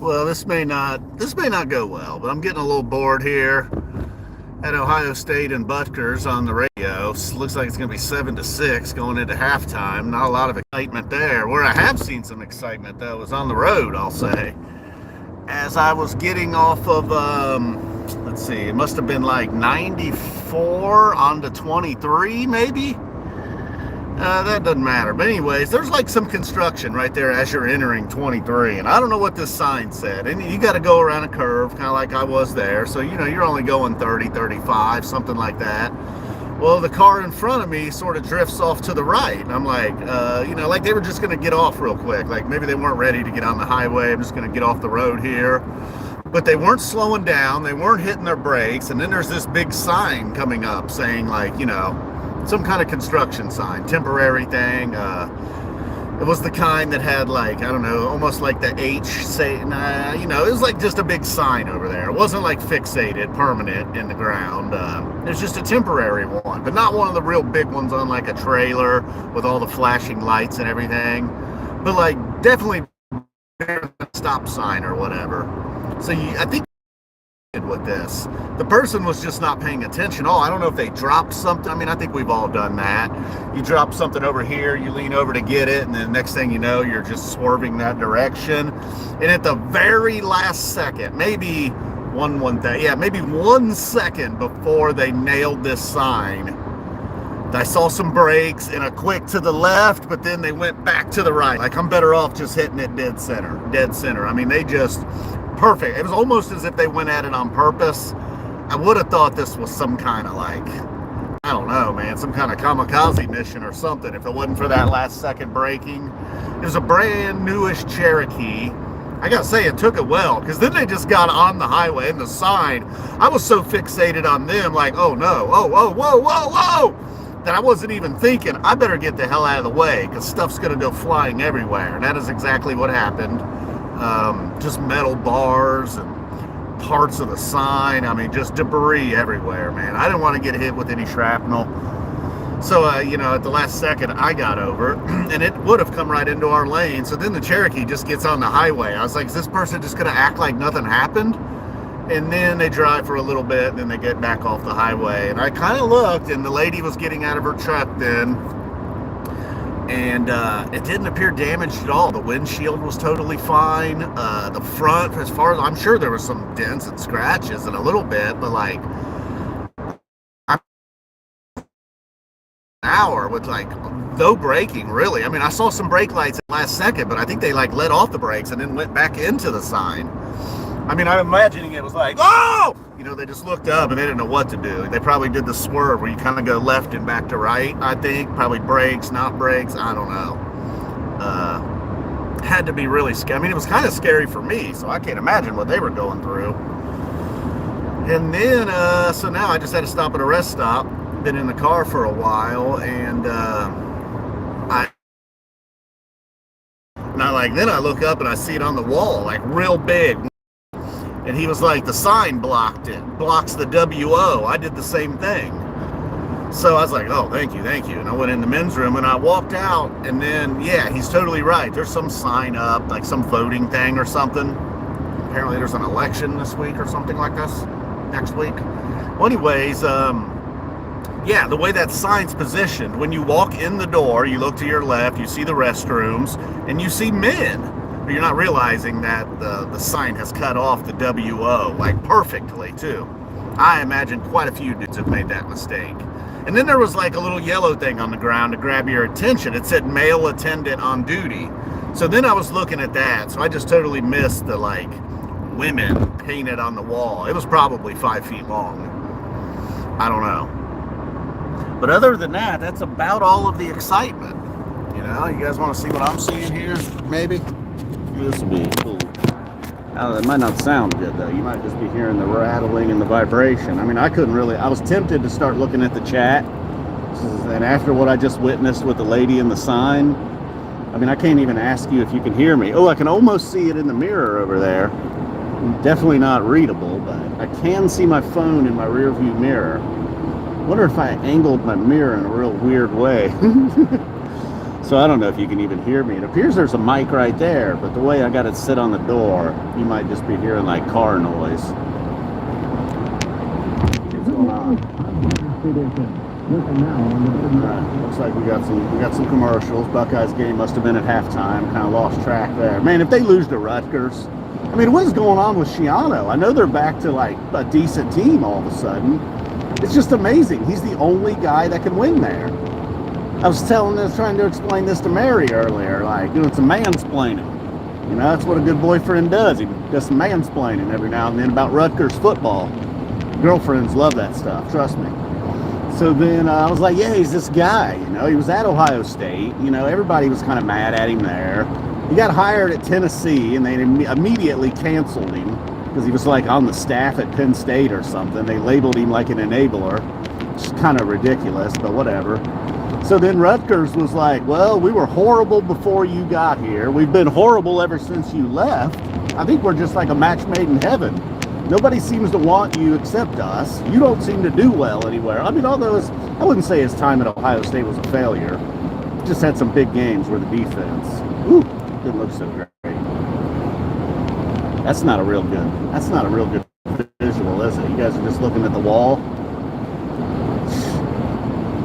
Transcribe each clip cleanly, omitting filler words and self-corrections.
well, this may not go well, but I'm getting a little bored here at Ohio State and Butgers on the radio. Looks like it's going to be 7-6 going into halftime. Not a lot of excitement there. Where I have seen some excitement, though, is on the road, I'll say. As I was getting off of, let's see, it must have been like 94 onto 23, maybe? That doesn't matter. But anyways, there's like some construction right there as you're entering 23. And I don't know what this sign said. And you got to go around a curve, kind of like I was there. So, you're only going 30, 35, something like that. Well, the car in front of me sort of drifts off to the right. And I'm like, like they were just going to get off real quick. Like maybe they weren't ready to get on the highway. I'm just going to get off the road here. But they weren't slowing down. They weren't hitting their brakes. And then there's this big sign coming up saying like, some kind of construction sign, temporary thing. It was the kind that had like, I don't know, almost like the H say, it was like just a big sign over there. It wasn't like fixated, permanent in the ground. It was just a temporary one, but not one of the real big ones on like a trailer with all the flashing lights and everything. But like definitely a stop sign or whatever. So I think with this, the person was just not paying attention. I don't know if they dropped something. I mean, I think we've all done that. You drop something over here, you lean over to get it, and then next thing you know, you're just swerving that direction. And at the very last second, maybe maybe 1 second before they nailed this sign, I saw some brakes and a quick to the left, but then they went back to the right. Like, I'm better off just hitting it dead center. I mean, they just perfect. It was almost as if they went at it on purpose. I would have thought this was some kind of like, I don't know, man, some kind of kamikaze mission or something if it wasn't for that last second braking. It was a brand newish Cherokee. I gotta say, it took it well, because then they just got on the highway and the sign. I was so fixated on them, like, oh no, whoa, that I wasn't even thinking, I better get the hell out of the way, because stuff's gonna go flying everywhere. And that is exactly what happened. Just metal bars and parts of the sign. I mean, just debris everywhere, man. I didn't want to get hit with any shrapnel. So, at the last second, I got over, and it would have come right into our lane. So then the Cherokee just gets on the highway. I was like, is this person just going to act like nothing happened? And then they drive for a little bit, and then they get back off the highway. And I kind of looked, and the lady was getting out of her truck then. And it didn't appear damaged at all. The windshield was totally fine. The front, as far as I'm sure, there was some dents and scratches and a little bit, but like an hour with like no braking, really. I mean, I saw some brake lights at the last second, but I think they like let off the brakes and then went back into the sign. I mean, I'm imagining it was like, oh! They just looked up and they didn't know what to do. They probably did the swerve where you kind of go left and back to right, I think. Probably brakes, not brakes, I don't know. Had to be really scary. I mean, it was kind of scary for me, so I can't imagine what they were going through. And then, so now I just had to stop at a rest stop. Been in the car for a while, and then I look up and I see it on the wall, like real big. And he was like, the sign blocks the WO. I did the same thing. So I was like, oh, thank you. And I went in the men's room and I walked out, and then, yeah, he's totally right. There's some sign up, like some voting thing or something. Apparently there's an election this week or something like this, next week. Well, anyways, yeah, the way that sign's positioned, when you walk in the door, you look to your left, you see the restrooms, and you see men. But you're not realizing that the sign has cut off the WO, like perfectly, too. I imagine quite a few dudes have made that mistake. And then there was like a little yellow thing on the ground to grab your attention. It said male attendant on duty. So then I was looking at that, so I just totally missed the like women painted on the wall. It was probably 5 feet long. I don't know. But other than that, that's about all of the excitement. You guys want to see what I'm seeing here? Maybe? This will be cool. It might not sound good though. You might just be hearing the rattling and the vibration. I mean, I was tempted to start looking at the chat. And after what I just witnessed with the lady in the sign, I mean, I can't even ask you if you can hear me. Oh, I can almost see it in the mirror over there. Definitely not readable, but I can see my phone in my rear view mirror. I wonder if I angled my mirror in a real weird way. So I don't know if you can even hear me. It appears there's a mic right there, but the way I got it sit on the door, you might just be hearing like car noise. What's going on? Alright, looks like we got some commercials. Buckeyes game must have been at halftime. Kind of lost track there. Man, if they lose to Rutgers, I mean, what is going on with Shiano? I know they're back to like a decent team all of a sudden. It's just amazing. He's the only guy that can win there. I was trying to explain this to Mary earlier. Like, you know, it's a mansplaining. You know, that's what a good boyfriend does. He does some mansplaining every now and then about Rutgers football. Girlfriends love that stuff, trust me. So then I was like, yeah, he's this guy, you know. He was at Ohio State. You know, everybody was kind of mad at him there. He got hired at Tennessee, and they immediately canceled him because he was like on the staff at Penn State or something. They labeled him like an enabler. It's kind of ridiculous, but whatever. So then Rutgers was like, well, we were horrible before you got here. We've been horrible ever since you left. I think we're just like a match made in heaven. Nobody seems to want you except us. You don't seem to do well anywhere. I mean, although I wouldn't say his time at Ohio State was a failure. Just had some big games where the defense, didn't look so great. That's not a real good visual, is it? You guys are just looking at the wall.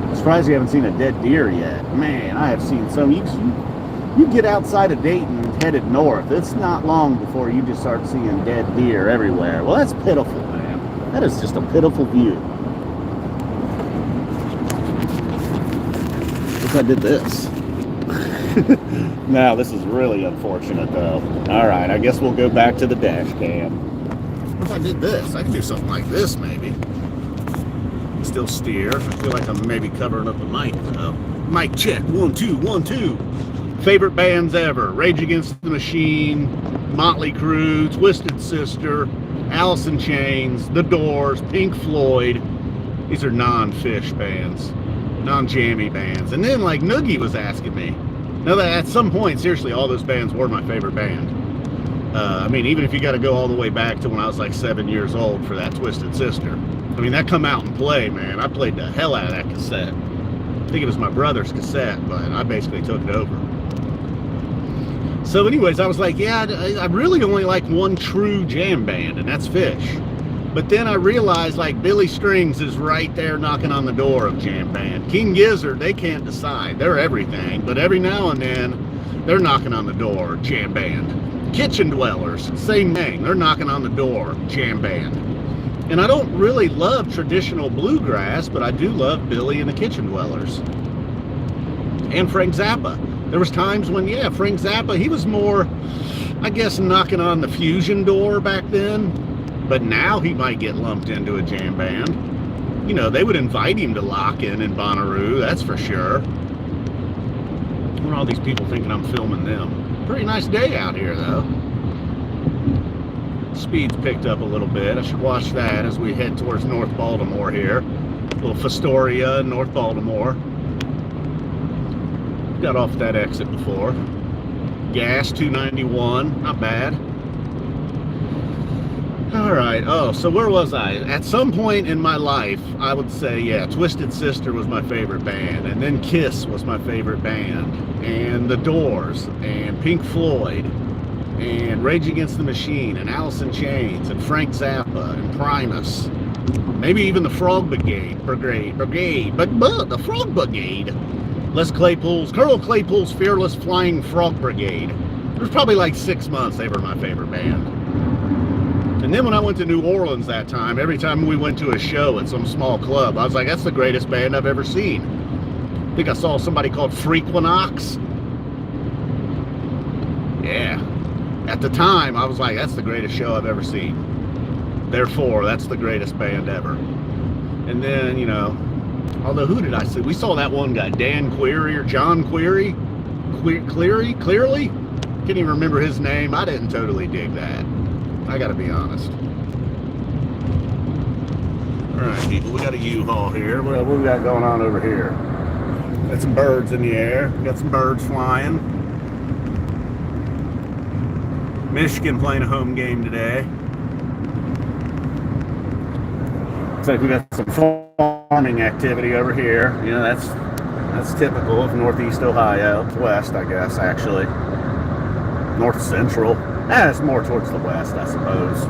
I'm surprised you haven't seen a dead deer yet. Man, I have seen some. You get outside of Dayton and headed north, it's not long before you just start seeing dead deer everywhere. Well, that's pitiful, man. That is just a pitiful view. If I did this. Now, this is really unfortunate, though. All right, I guess we'll go back to the dash cam. What if I did this? I could do something like this, maybe. Still steer. I feel like I'm maybe covering up the mic, though. Mic check. 1, 2, 1, 2. Favorite bands ever: Rage Against the Machine, Motley Crue, Twisted Sister, Alice in Chains, The Doors, Pink Floyd. These are non-Phish bands, non-jammy bands. And then, like, Noogie was asking me. Now, that at some point, seriously, all those bands were my favorite band. I mean, even if you got to go all the way back to when I was like 7 years old for that Twisted Sister. I mean, that come out and play, man. I played the hell out of that cassette. I think it was my brother's cassette, but I basically took it over. So anyways, I was like, yeah, I really only like one true jam band, and that's Phish. But then I realized, like, Billy Strings is right there knocking on the door of jam band. King Gizzard, they can't decide. They're everything. But every now and then, they're knocking on the door, jam band. Kitchen Dwellers, same thing. They're knocking on the door, jam band. And I don't really love traditional bluegrass, but I do love Billy and the Kitchen Dwellers. And Frank Zappa. There was times when, yeah, Frank Zappa, he was more, I guess, knocking on the fusion door back then. But now he might get lumped into a jam band. You know, they would invite him to lock in Bonnaroo, that's for sure. What are all these people thinking I'm filming them? Pretty nice day out here, though. Speed's picked up a little bit. I should watch that as we head towards North Baltimore here. A little Fostoria, North Baltimore. Got off that exit before. Gas, 291, not bad. All right, oh, so where was I? At some point in my life, I would say, yeah, Twisted Sister was my favorite band, and then Kiss was my favorite band, and The Doors, and Pink Floyd, and Rage Against the Machine, and Alice in Chains, and Frank Zappa, and Primus. Maybe even the Frog Brigade, but the Frog Brigade. Carl Claypool's Fearless Flying Frog Brigade. It was probably like 6 months they were my favorite band. And then when I went to New Orleans that time, every time we went to a show at some small club, I was like, that's the greatest band I've ever seen. I think I saw somebody called Frequinox. Yeah. At the time, I was like, that's the greatest show I've ever seen. Therefore, that's the greatest band ever. And then, you know, although who did I see? We saw that one guy, Dan Query or John Query. Clearly? Can't even remember his name. I didn't totally dig that. I gotta be honest. Alright, people, we got a U-Haul here. What we got going on over here? Got some birds in the air. Got some birds flying. Michigan playing a home game today. Looks like we got some farming activity over here. You know, That's typical of Northeast Ohio. West, I guess, actually. North Central. It's more towards the west, I suppose.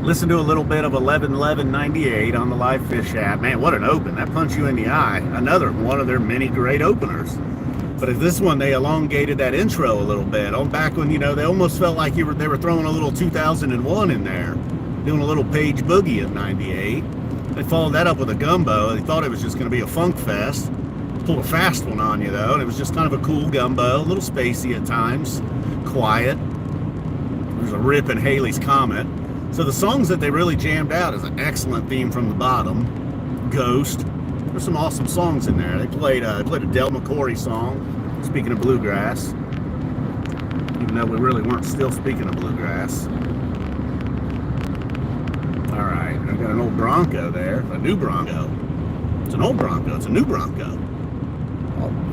Listen to a little bit of 11/11/98 on the live Phish app. Man, what an open. That punched you in the eye. Another one of their many great openers. But if this one, they elongated that intro a little bit. On back when, you know, they almost felt like they were throwing a little 2001 in there. Doing a little Page Boogie of 98. They followed that up with a gumbo. They thought it was just going to be a funk fest. Pulled a fast one on you, though. And it was just kind of a cool gumbo. A little spacey at times. Quiet. There's a rip in Haley's Comet. So the songs that they really jammed out is an excellent theme from the bottom. Ghost. There's some awesome songs in there. They played a Del McCoury song, speaking of bluegrass. Even though we really weren't still speaking of bluegrass. All right, I've got an old Bronco there. A new Bronco. It's an old Bronco. It's a new Bronco.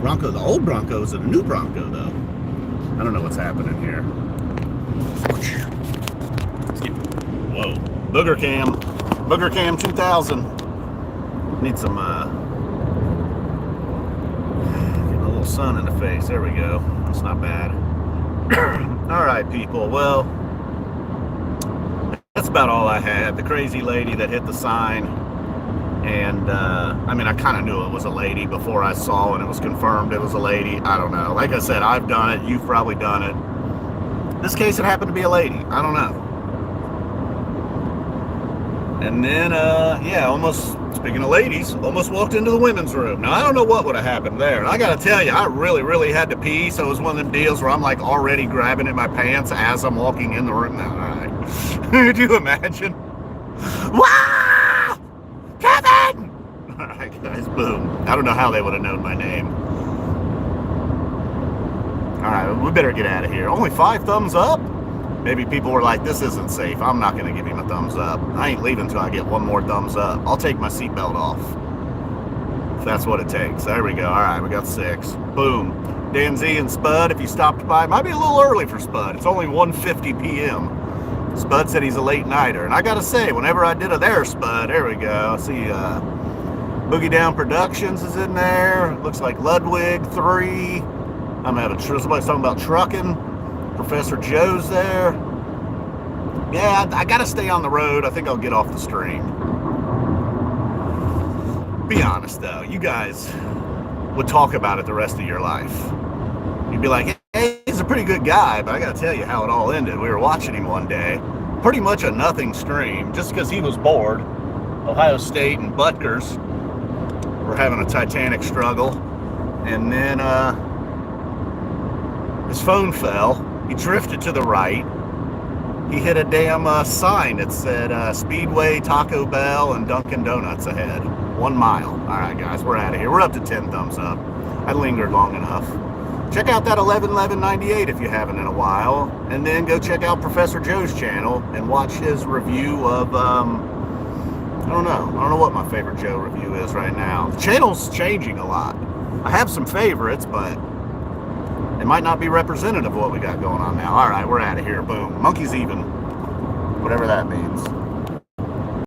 Bronco, the old Bronco is a new Bronco, though. I don't know what's happening here. Whoa. Booger Cam 2000. Need some, getting a little sun in the face. There we go. That's not bad. All right, people. Well, that's about all I had. The crazy lady that hit the sign. And, I mean, I kind of knew it was a lady before I saw and it was confirmed it was a lady. I don't know. Like I said, I've done it. You've probably done it. In this case, it happened to be a lady. I don't know. And then, yeah, almost, speaking of ladies, almost walked into the women's room. Now, I don't know what would have happened there. And I got to tell you, I really, really had to pee. So it was one of them deals where I'm like already grabbing at my pants as I'm walking in the room. Now, all right. Could you imagine? Wow! Kevin! All right, guys, boom. I don't know how they would have known my name. All right, we better get out of here. Only 5 thumbs up? Maybe people were like, this isn't safe. I'm not going to give him a thumbs up. I ain't leaving until I get one more thumbs up. I'll take my seatbelt off. If that's what it takes. There we go. All right, we got 6. Boom. Dan Z and Spud, if you stopped by, it might be a little early for Spud. It's only 1:50 p.m. Spud said he's a late nighter. And I got to say, whenever I did a there, Spud, there we go. I see Boogie Down Productions is in there. Looks like Ludwig 3. I'm having, somebody's talking about trucking. Professor Joe's there. Yeah, I gotta stay on the road. I think I'll get off the stream. Be honest though, you guys would talk about it the rest of your life. You'd be like, hey, he's a pretty good guy, but I gotta tell you how it all ended. We were watching him one day, pretty much a nothing stream, just because he was bored. Ohio State and Butgers were having a titanic struggle, and then his phone fell. He drifted to the right. He hit a damn sign that said Speedway, Taco Bell, and Dunkin' Donuts ahead. 1 mile. All right, guys, we're out of here. We're up to 10 thumbs up. I lingered long enough. Check out that 11/11/98 if you haven't in a while. And then go check out Professor Joe's channel and watch his review of, I don't know what my favorite Joe review is right now. The channel's changing a lot. I have some favorites, but it might not be representative of what we got going on now. All right, we're out of here. Boom. Monkey's even. Whatever that means.